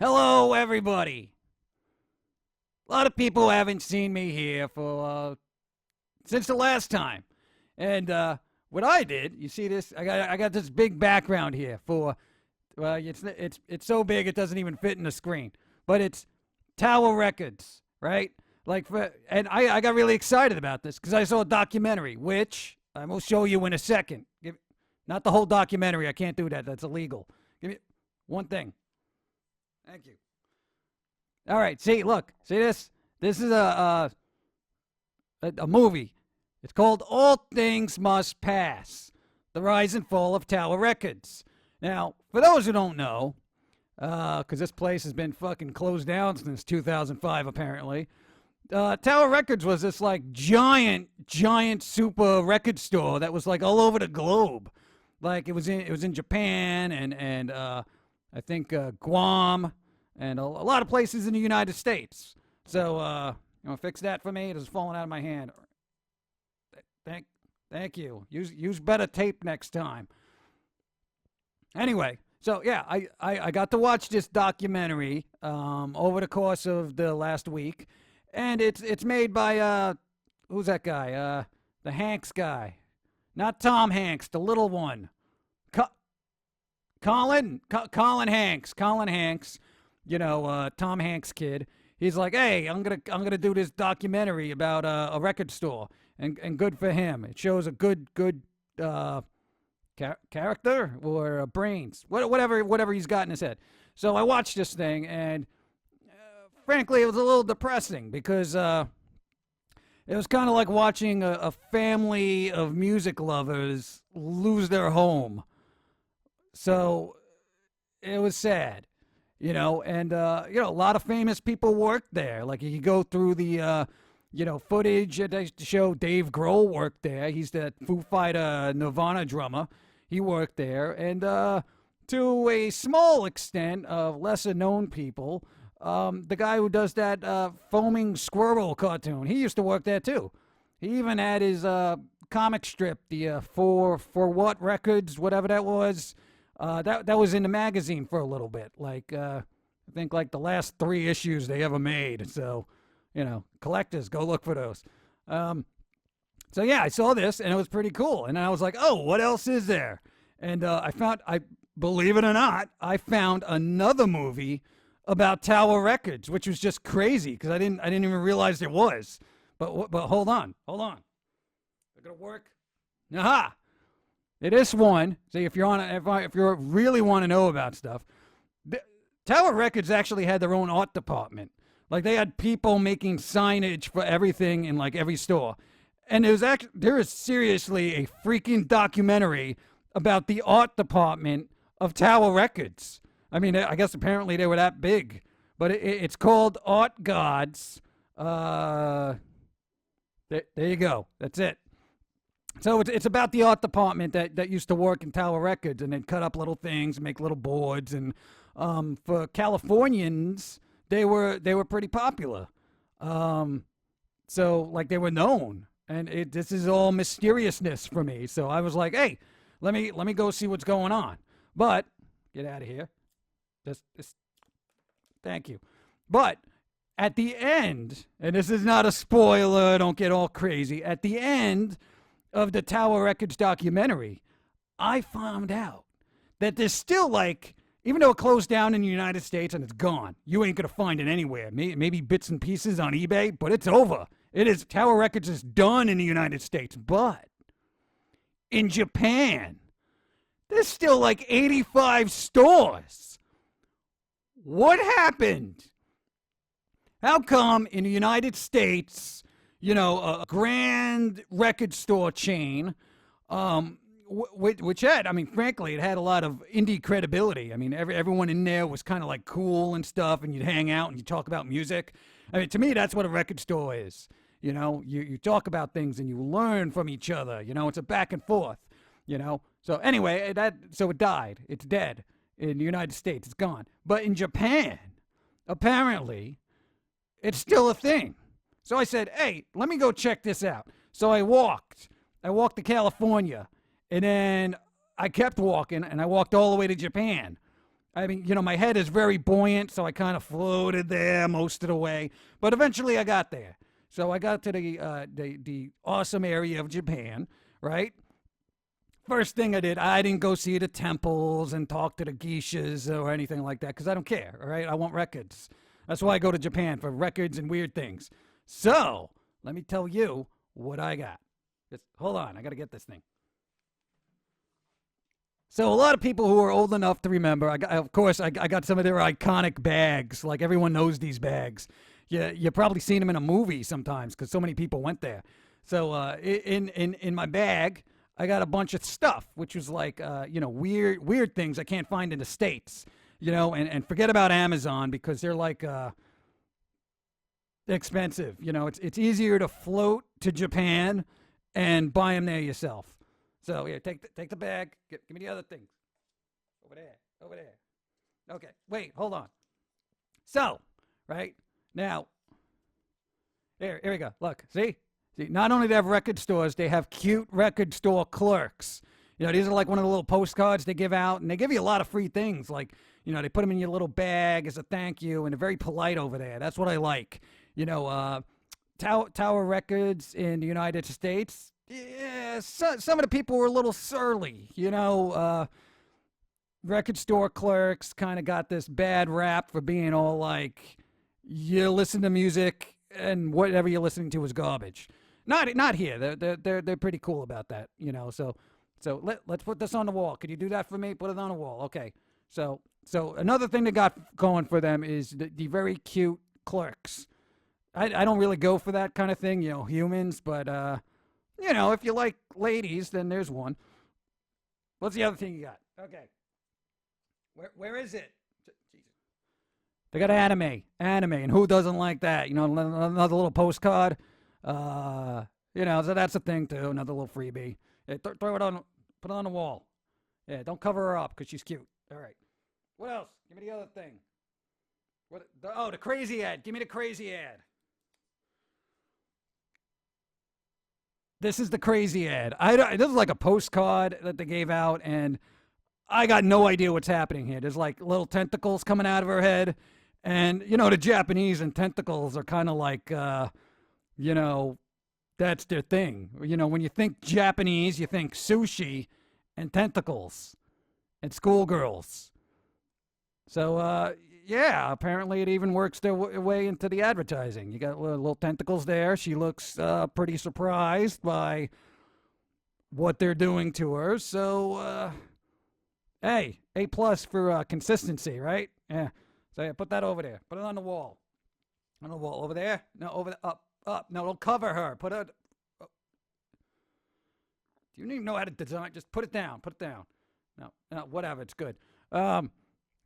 Hello, everybody. A lot of people haven't seen me here for since the last time, and what I did, you see this? I got this big background here for. Well, it's so big it doesn't even fit in the screen, but it's Tower Records, right? And I got really excited about this because I saw a documentary, which I will show you in a second. Not the whole documentary. I can't do that. That's illegal. Give me one thing. Thank you. All right. See, look. See this? This is a movie. It's called All Things Must Pass: The Rise and Fall of Tower Records. Now, for those who don't know, because this place has been fucking closed down since 2005, apparently. Tower Records was this like giant super record store that was like all over the globe. Like it was in Japan and I think Guam and a lot of places in the United States. So you want to fix that for me? It is falling out of my hand. Thank thank you. Use better tape next time. Anyway, so yeah, I got to watch this documentary over the course of the last week, and it's made by who's that guy? The Hanks guy, not Tom Hanks, the little one. Colin Hanks. Colin Hanks, Tom Hanks' kid. He's like, hey, I'm gonna do this documentary about a record store, and good for him. It shows a good character or brains, whatever he's got in his head. So I watched this thing, and frankly, it was a little depressing because it was kind of like watching a family of music lovers lose their home. So it was sad, and a lot of famous people worked there. Like you go through the footage that they show. Dave Grohl worked there. He's the Foo Fighter Nirvana drummer. He worked there, and to a small extent of lesser known people, the guy who does that foaming squirrel cartoon, he used to work there too. He even had his comic strip, the for what records, whatever that was. That was in the magazine for a little bit, like I think like the last 3 issues they ever made. So, collectors, go look for those. So yeah, I saw this and it was pretty cool, and I was like, oh, what else is there? And I believe it or not, I found another movie about Tower Records, which was just crazy because I didn't even realize there was. But hold on. Is it gonna work? Aha! It is one. See, if you really want to know about stuff, Tower Records actually had their own art department. Like they had people making signage for everything in like every store, and there is seriously a freaking documentary about the art department of Tower Records. I mean, I guess apparently they were that big, but it's called Art Gods. There you go. That's it. So it's about the art department that used to work in Tower Records, and they'd cut up little things and make little boards. And for Californians, they were pretty popular. So like they were known, and this is all mysteriousness for me. So I was like, hey, let me go see what's going on. But get out of here. This, thank you. But at the end, and this is not a spoiler, don't get all crazy. At the end of the Tower Records documentary, I found out that there's still like, even though it closed down in the United States and it's gone, you ain't gonna find it anywhere. Maybe bits and pieces on eBay, but it's over. Tower Records is done in the United States, but in Japan, there's still like 85 stores. What happened? How come in the United States, a grand record store chain, which had, I mean, frankly, it had a lot of indie credibility. I mean, everyone in there was kind of like cool and stuff, and you'd hang out and you talk about music. I mean, to me, that's what a record store is. You talk about things and you learn from each other. It's a back and forth. So anyway, so it died. It's dead in the United States. It's gone. But in Japan, apparently, it's still a thing. So I said, hey, let me go check this out. So I walked to California, and then I kept walking, and I walked all the way to Japan. I mean, my head is very buoyant, so I kind of floated there most of the way. But eventually, I got there. So I got to the awesome area of Japan, right? First thing I did, I didn't go see the temples and talk to the geishas or anything like that because I don't care, all right? I want records. That's why I go to Japan, for records and weird things. So, let me tell you what I got. Just hold on, I got to get this thing. So a lot of people who are old enough to remember, of course, I got some of their iconic bags. Like everyone knows these bags. You probably seen them in a movie sometimes because so many people went there. So in my bag, I got a bunch of stuff, which was like weird things I can't find in the States. And forget about Amazon because they're like expensive. It's easier to float to Japan and buy them there yourself. So here, take the bag. Give me the other things. Over there. Okay, wait, hold on. So, right now, here we go. Look, see, not only do they have record stores, they have cute record store clerks. These are like one of the little postcards they give out, and they give you a lot of free things. Like, they put them in your little bag as a thank you, and they're very polite over there. That's what I like. Tower Records in the United States. Yeah, some of the people were a little surly, record store clerks kind of got this bad rap for being all like, you listen to music and whatever you're listening to is garbage. Not here. They're pretty cool about that, So let's put this on the wall. Could you do that for me? Put it on the wall. Okay. So another thing they got going for them is the very cute clerks. I don't really go for that kind of thing, humans, but if you like ladies, then there's one. What's the other thing you got? Okay. Where is it? Jesus. They got anime, and who doesn't like that? Another little postcard. So that's a thing too. Another little freebie. Yeah, throw it on, put it on the wall. Yeah, don't cover her up because she's cute. All right. What else? Give me the other thing. The crazy ad. Give me the crazy ad. This is the crazy ad. This is like a postcard that they gave out, and I got no idea what's happening here. There's like little tentacles coming out of her head, and the Japanese and tentacles are kind of like, that's their thing. When you think Japanese, you think sushi and tentacles and schoolgirls. So, yeah, apparently it even works their way into the advertising. You got little tentacles there. She looks pretty surprised by what they're doing to her. So, hey, A+ for consistency, right? Yeah. So yeah, put that over there. Put it on the wall. On the wall. Over there? No, over the, up. No, don't cover her. Put it. Oh. Do you even know how to design? Just put it down. Put it down. No, whatever. It's good.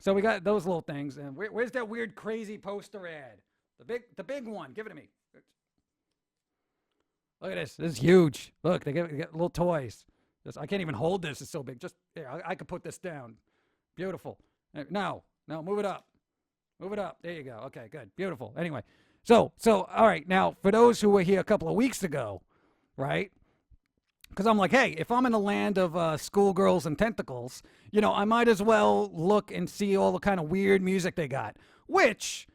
So we got those little things, and where's that weird, crazy poster ad? The big one. Give it to me. Look at this. This is huge. Look, they get little toys. I can't even hold this. It's so big. Just here, I could put this down. Beautiful. No, move it up. Move it up. There you go. Okay, good. Beautiful. Anyway, so all right. Now, for those who were here a couple of weeks ago, right? Because I'm like, hey, if I'm in the land of schoolgirls and tentacles, I might as well look and see all the kind of weird music they got. Which,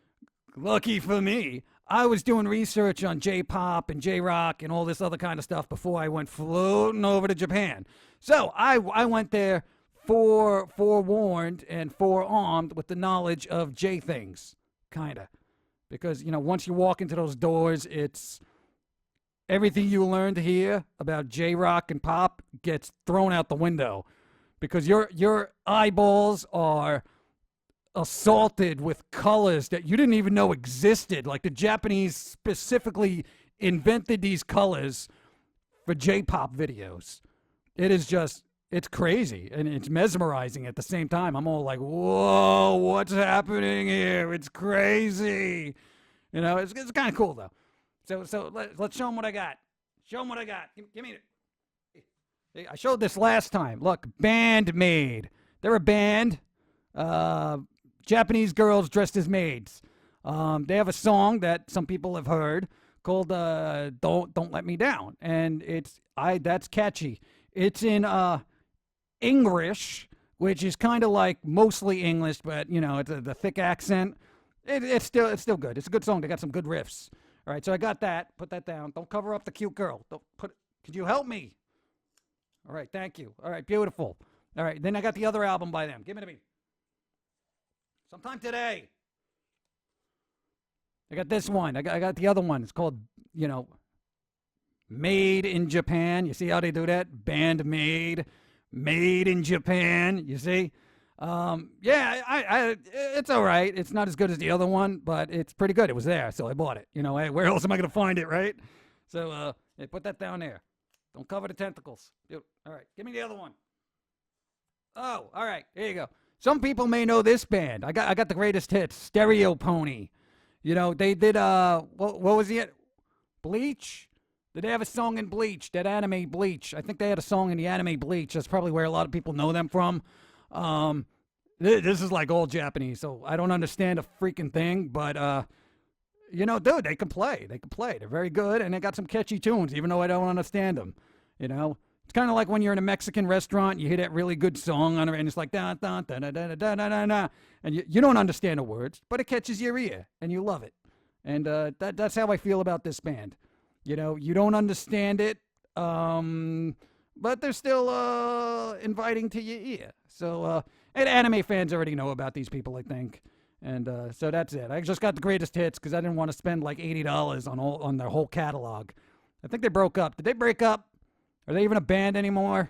lucky for me, I was doing research on J-pop and J-rock and all this other kind of stuff before I went floating over to Japan. So I went there forewarned and forearmed with the knowledge of J-things, kind of. Because, once you walk into those doors, it's everything you learned here about J-rock and pop gets thrown out the window because your eyeballs are assaulted with colors that you didn't even know existed. Like the Japanese specifically invented these colors for J-pop videos. It's crazy and it's mesmerizing at the same time. I'm all like, whoa, what's happening here? It's crazy. It's kind of cool though. So let's show them what I got. Show them what I got. Give me it. I showed this last time. Look, Bandmaid. They're a band. Japanese girls dressed as maids. They have a song that some people have heard called "Don't Let Me Down," and that's catchy. It's in English, which is kind of like mostly English, but you know, it's the thick accent. It's still good. It's a good song. They got some good riffs. All right, so I got that. Put that down. Don't cover up the cute girl. Don't put. Could you help me? All right, thank you. All right, beautiful. All right, then I got the other album by them. Give it to me. Sometime today. I got this one. I got the other one. It's called, you know, Made in Japan. You see how they do that? Band made in Japan. You see? Yeah, it's all right. It's not as good as the other one, but it's pretty good. It was there, so I bought it. You know, hey, where else am I going to find it, right? So, hey, put that down there. Don't cover the tentacles. Dude, all right, give me the other one. Oh, all right, here you go. Some people may know this band. I got the greatest hits, Stereo Pony. You know, they did, what was it? Bleach? Did they have a song in Bleach, that anime Bleach? I think they had a song in the anime Bleach. That's probably where a lot of people know them from. This is like all Japanese, so I don't understand a freaking thing, but, you know, dude, they can play. They can play. They're very good, and they got some catchy tunes, even though I don't understand them, you know? It's kind of like when you're in a Mexican restaurant, you hear that really good song on it, and it's like, da da da da da da da da da, and you don't understand the words, but it catches your ear, and you love it. And that's how I feel about this band. You know, you don't understand it, but they're still inviting to your ear. So, and anime fans already know about these people, I think. And so that's it. I just got the greatest hits because I didn't want to spend like $80 on their whole catalog. I think they broke up. Did they break up? Are they even a band anymore?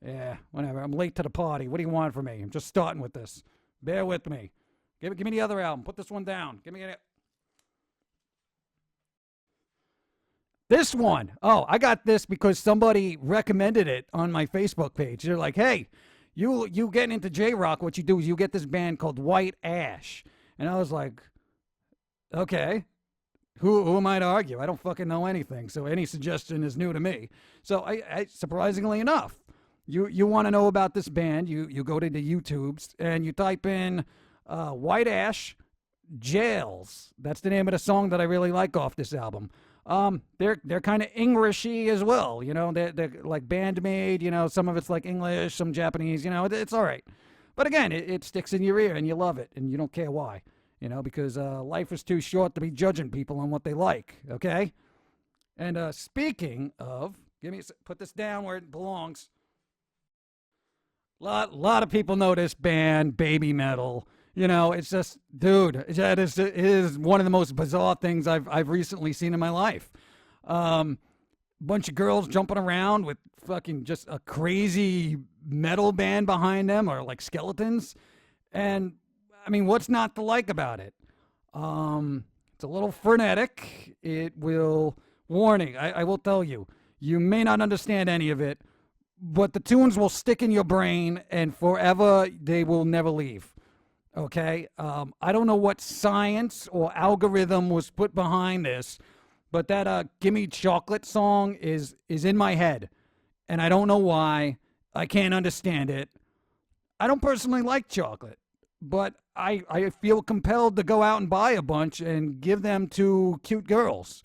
Yeah, whatever. I'm late to the party. What do you want from me? I'm just starting with this. Bear with me. Give me the other album. Put this one down. Give me it. This one. Oh, I got this because somebody recommended it on my Facebook page. They're like, hey, you getting into J-Rock, what you do is you get this band called White Ash. And I was like, okay. Who am I to argue? I don't fucking know anything, so any suggestion is new to me. So I surprisingly enough, you want to know about this band, you go to the YouTubes and you type in White Ash Jails. That's the name of the song that I really like off this album. They're kind of Englishy as well, you know. They're like Bandmade, you know. Some of it's like English, some Japanese, you know. It's all right, but again, it sticks in your ear and you love it and you don't care why. You know, because life is too short to be judging people on what they like, okay? And speaking of, put this down where it belongs. Lot of people know this band, Baby Metal. You know, it's just, dude, it is one of the most bizarre things I've recently seen in my life. Bunch of girls jumping around with fucking just a crazy metal band behind them, or like skeletons, and I mean, what's not to like about it? It's a little frenetic. It will, warning, I will tell you, you may not understand any of it, but the tunes will stick in your brain and forever they will never leave. Okay? I don't know what science or algorithm was put behind this, but that Gimme Chocolate song is in my head. And I don't know why. I can't understand it. I don't personally like chocolate, but I feel compelled to go out and buy a bunch and give them to cute girls.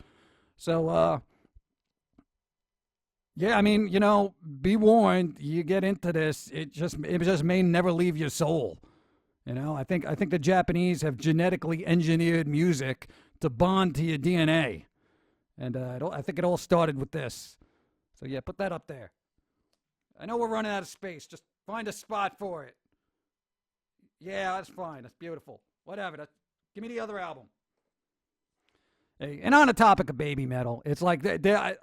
So, yeah, I mean, you know, be warned, you get into this, it just may never leave your soul. You know, I think the Japanese have genetically engineered music to bond to your DNA. And I think it all started with this. So, yeah, put that up there. I know we're running out of space. Just find a spot for it. Yeah, that's fine. That's beautiful. Whatever. Give me the other album. Hey, and on the topic of Baby Metal, it's like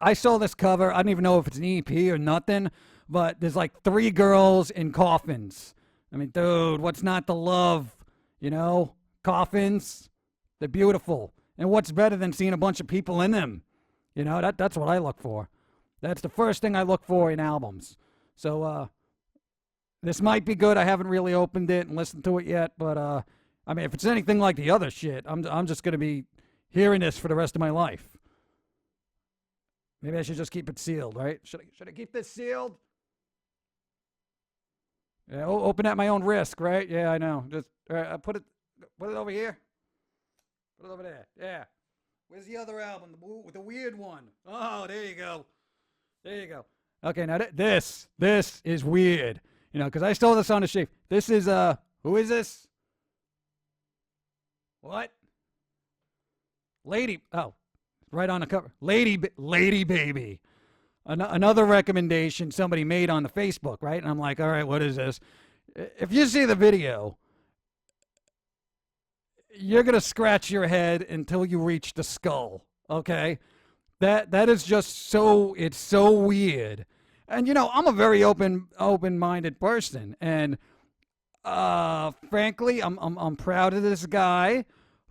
I saw this cover. I don't even know if it's an EP or nothing, but there's like 3 girls in coffins. I mean, dude, what's not to love? You know, coffins. They're beautiful. And what's better than seeing a bunch of people in them? You know, that's what I look for. That's the first thing I look for in albums. So, this might be good. I haven't really opened it and listened to it yet, but I mean, if it's anything like the other shit, I'm just gonna be hearing this for the rest of my life. Maybe I should just keep it sealed, right? Should I keep this sealed? Yeah, open at my own risk, right? Yeah, I know. Just put it over here. Put it over there. Yeah. Where's the other album? The weird one. Oh, there you go. There you go. Okay, now this is weird. because I stole this on the sheet. This is who is this? What? Lady. Oh, right on the cover. Lady Baby. Another recommendation somebody made on the Facebook, right? And I'm like, all right, what is this? If you see the video, you're gonna scratch your head until you reach the skull. Okay, that is just it's so weird. And I'm a very open-minded person, and frankly, I'm proud of this guy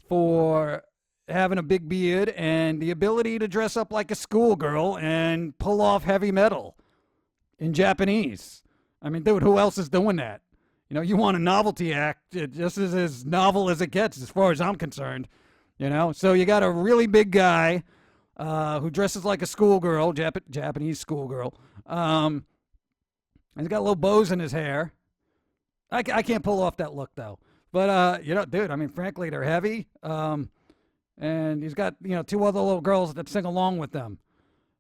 for having a big beard and the ability to dress up like a schoolgirl and pull off heavy metal in Japanese. I mean, dude, who else is doing that? You want a novelty act, just as novel as it gets, as far as I'm concerned. So you got a really big guy who dresses like a schoolgirl, Japanese schoolgirl. And he's got little bows in his hair. I can't pull off that look, though. But, dude, I mean, frankly, they're heavy. And he's got, two other little girls that sing along with them.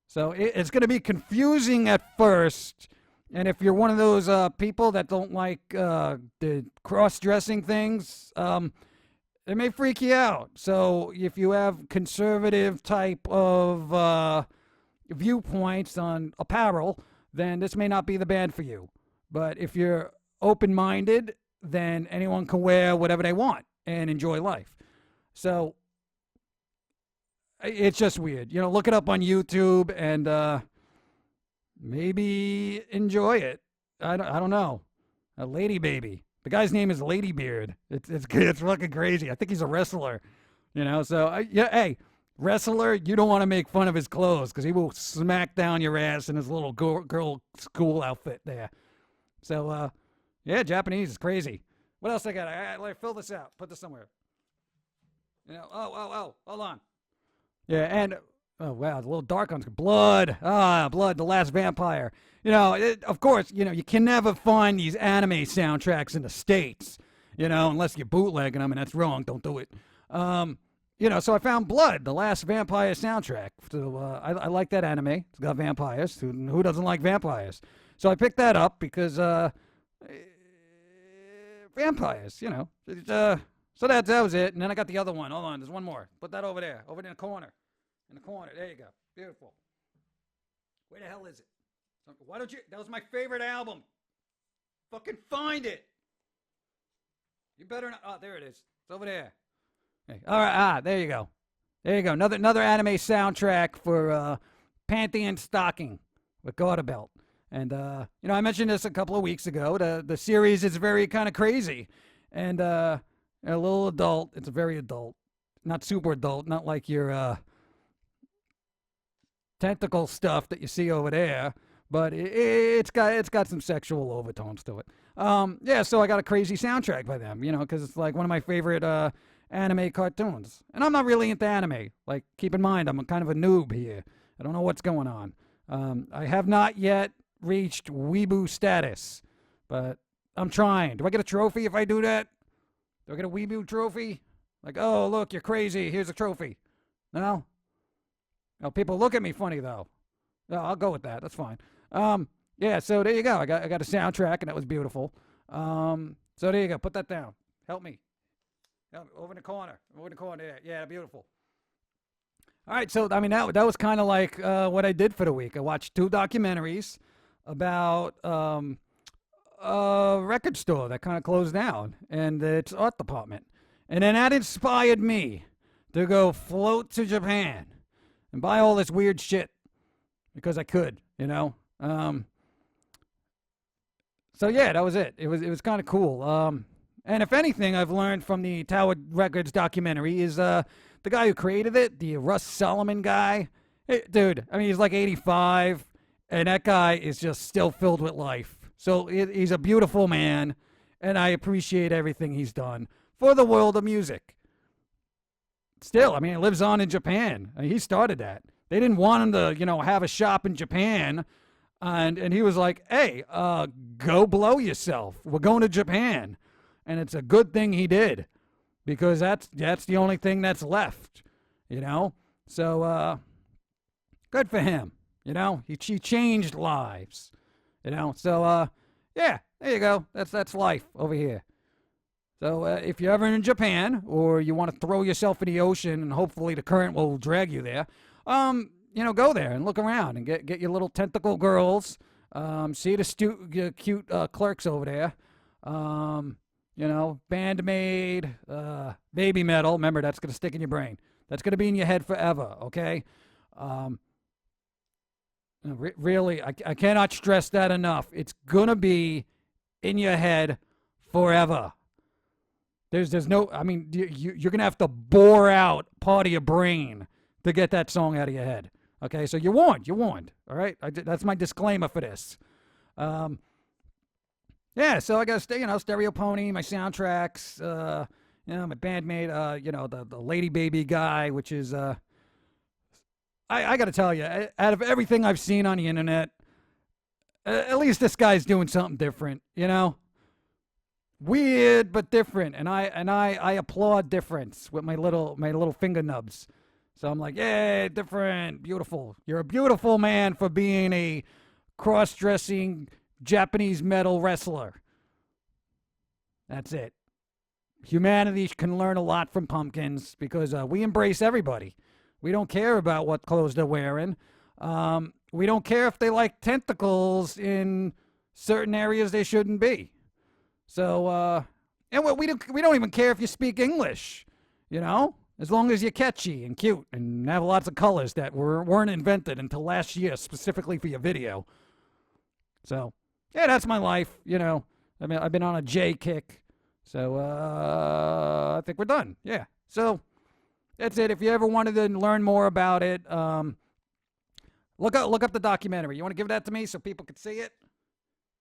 So it's going to be confusing at first. And if you're one of those people that don't like the cross-dressing things, it may freak you out. So if you have conservative type of viewpoints on apparel, then this may not be the band for you. But if you're open-minded, then anyone can wear whatever they want and enjoy life. So it's just weird. Look it up on YouTube and maybe enjoy it. I don't know. A Lady Baby. The guy's name is Lady Beard. It's fucking crazy. I think he's a wrestler. So hey, wrestler, you don't want to make fun of his clothes because he will smack down your ass in his little girl school outfit there. So yeah, Japanese is crazy. What else I got? I fill this out. Put this somewhere. Oh, hold on. Yeah, and oh wow, it's a little dark on Blood. Blood, The Last Vampire. Of course, you can never find these anime soundtracks in the States, unless you're bootlegging them, and that's wrong. Don't do it. So I found Blood, The Last Vampire soundtrack. So I like that anime. It's got vampires. Who doesn't like vampires? So I picked that up because vampires, So that was it. And then I got the other one. Hold on, there's one more. Put that over there, over in the corner. In the corner. There you go. Beautiful. Where the hell is it? Why don't you? That was my favorite album. Fucking find it. You better not. Oh, there it is. It's over there. Hey. All right. There you go. There you go. Another anime soundtrack for Pantheon Stocking with Garter Belt. And I mentioned this a couple of weeks ago. The series is very kind of crazy, and a little adult. It's very adult, not super adult, not like your tentacle stuff that you see over there, but it's got some sexual overtones to it. Yeah, so I got a crazy soundtrack by them, because it's like one of my favorite anime cartoons. And I'm not really into anime. Like, keep in mind, I'm kind of a noob here. I don't know what's going on. I have not yet reached weeboo status, but I'm trying. Do I get a trophy if I do that? Do I get a weeboo trophy? Like, oh, look, you're crazy. Here's a trophy. No? Oh, people look at me funny, though. No, I'll go with that. That's fine. Yeah, so there you go. I got a soundtrack, and that was beautiful. So there you go. Put that down. Help me. Over in the corner. Over in the corner. Yeah, beautiful. All right, so, I mean, that was kind of like what I did for the week. I watched 2 documentaries about a record store that kind of closed down, and its art department. And then that inspired me to go float to Japan and buy all this weird shit because I could, So yeah, that was it. It was kind of cool. And if anything, I've learned from the Tower Records documentary is the guy who created it, the Russ Solomon guy. Hey, dude, I mean, he's like 85, and that guy is just still filled with life. So he's a beautiful man, and I appreciate everything he's done for the world of music. Still, I mean, it lives on in Japan. I mean, he started that. They didn't want him to, have a shop in Japan. And he was like, hey, go blow yourself. We're going to Japan. And it's a good thing he did because that's the only thing that's left, So good for him, He changed lives, So, yeah, There you go. That's life over here. So if you're ever in Japan or you want to throw yourself in the ocean and hopefully the current will drag you there, go there and look around and get your little tentacle girls. See the cute clerks over there. Bandmade, baby metal. Remember, that's going to stick in your brain. That's going to be in your head forever, okay? Really, I cannot stress that enough. It's going to be in your head forever. There's no, I mean, you're going to have to bore out part of your brain to get that song out of your head. Okay, so you're warned, all right? That's my disclaimer for this. Yeah, so I got Stereo Pony, my soundtracks, my bandmate, the Lady Baby Guy, which is, I got to tell you, out of everything I've seen on the internet, at least this guy's doing something different, weird but different, and I applaud difference with my little finger nubs. So I'm like, yay, different, beautiful. You're a beautiful man for being a cross-dressing Japanese metal wrestler. That's it. Humanity can learn a lot from pumpkins because we embrace everybody. We don't care about what clothes they're wearing. We don't care if they like tentacles in certain areas they shouldn't be. So, and we don't even care if you speak English, as long as you're catchy and cute and have lots of colors that weren't invented until last year specifically for your video. So, yeah, that's my life, I mean, I've been on a J kick. So, I think we're done. Yeah. So, that's it. If you ever wanted to learn more about it, look up the documentary. You want to give that to me so people can see it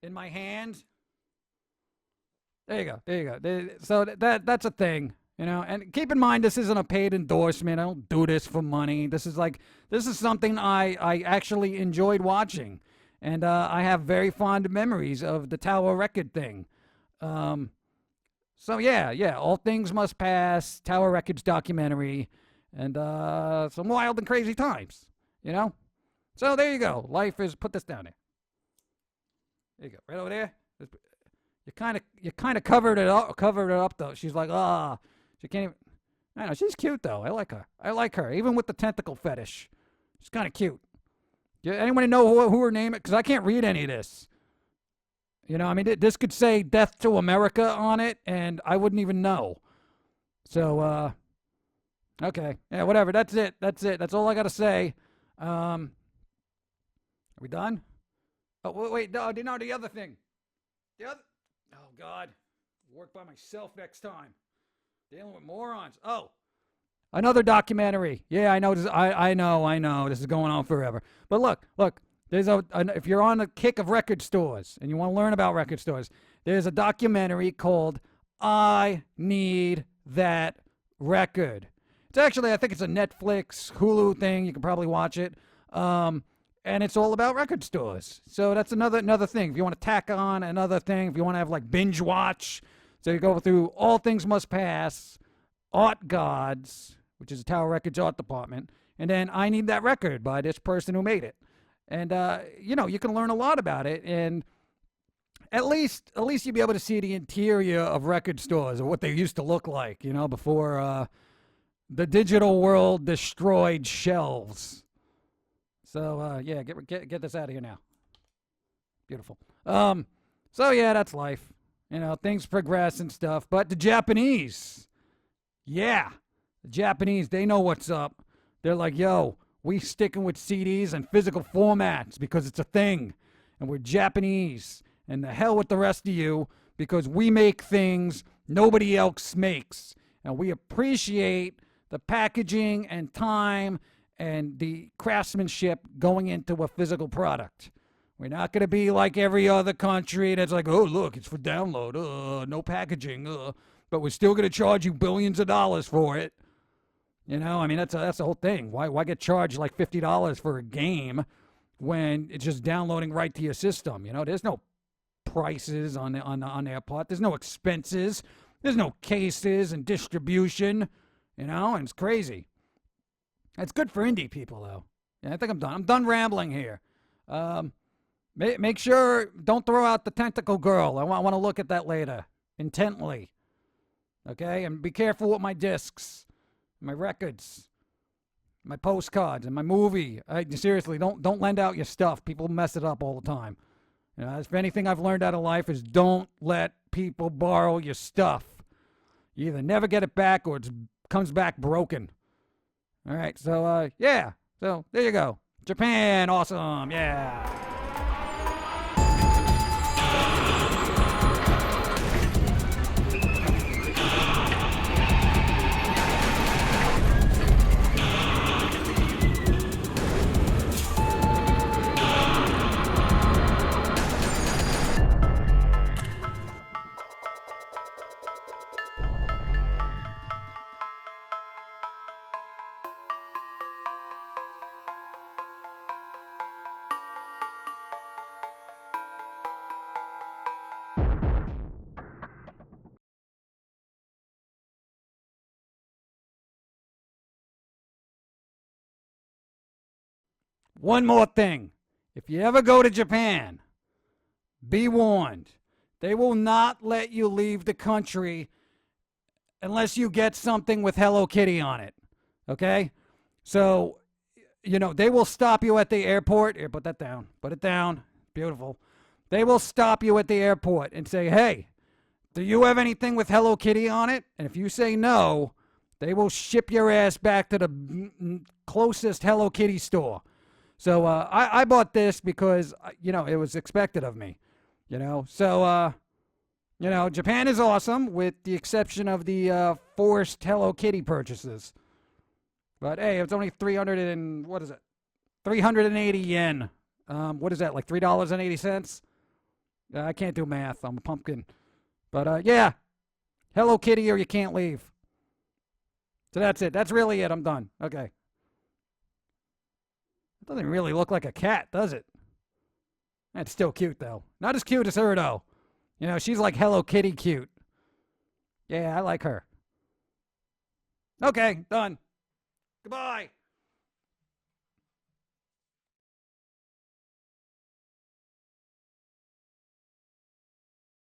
in my hand? There you go. So that's a thing, And keep in mind, this isn't a paid endorsement. I don't do this for money. This is something I actually enjoyed watching, and I have very fond memories of the Tower Record thing. So yeah, All Things Must Pass, Tower Records documentary, and some wild and crazy times, So there you go. Life is, put this down there. There you go, right over there. You kind of covered it up though. She's like, she can't even. I know, she's cute though. I like her, even with the tentacle fetish. She's kind of cute. Anyone know who her name is? Because I can't read any of this. I mean, this could say "Death to America" on it, and I wouldn't even know. So, okay, yeah, whatever. That's it. That's all I gotta say. Are we done? Oh wait, no, the other thing. Oh God, work by myself next time. Dealing with morons. Oh, another documentary. Yeah, I know. I know. This is going on forever. But look. There's if you're on a kick of record stores and you want to learn about record stores, there's a documentary called "I Need That Record." It's actually, I think it's a Netflix, Hulu thing. You can probably watch it. And it's all about record stores. So that's another thing. If you want to tack on another thing, if you want to have like binge watch, so you go through All Things Must Pass, Art Gods, which is a Tower Records art department, and then I Need That Record by this person who made it. And you can learn a lot about it, and at least you'll be able to see the interior of record stores or what they used to look like, before the digital world destroyed shelves. So, yeah, get this out of here now. Beautiful. So, yeah, that's life. Things progress and stuff. But the Japanese, the Japanese, they know what's up. They're like, yo, we sticking with CDs and physical formats because it's a thing. And we're Japanese. And the hell with the rest of you because we make things nobody else makes. And we appreciate the packaging and time and the craftsmanship going into a physical product. We're not going to be like every other country that's like, oh, look, it's for download, no packaging, but we're still going to charge you billions of dollars for it. I mean, that's the whole thing. Why get charged like $50 for a game when it's just downloading right to your system? There's no prices on their part. There's no expenses. There's no cases and distribution, and it's crazy. It's good for indie people, though. Yeah, I think I'm done. I'm done rambling here. Make sure don't throw out the tentacle girl. I want to look at that later intently. Okay, and be careful with my discs, my records, my postcards, and my movie. Seriously, don't lend out your stuff. People mess it up all the time. You know, if anything I've learned out of life is don't let people borrow your stuff. You either never get it back or it comes back broken. All right, so yeah, so there you go. Japan, awesome, yeah. One more thing. If you ever go to Japan, be warned. They will not let you leave the country unless you get something with Hello Kitty on it. Okay? So, they will stop you at the airport. Here, put that down. Put it down. Beautiful. They will stop you at the airport and say, hey, do you have anything with Hello Kitty on it? And if you say no, they will ship your ass back to the closest Hello Kitty store. So I bought this because, it was expected of me, So, Japan is awesome with the exception of the forced Hello Kitty purchases. But, hey, it's only 380 yen. What is that, like $3.80? I can't do math. I'm a pumpkin. But, yeah, Hello Kitty or you can't leave. So that's it. That's really it. I'm done. Okay. Doesn't really look like a cat, does it? That's still cute, though. Not as cute as her, though. She's like Hello Kitty cute. Yeah, I like her. Okay, done. Goodbye.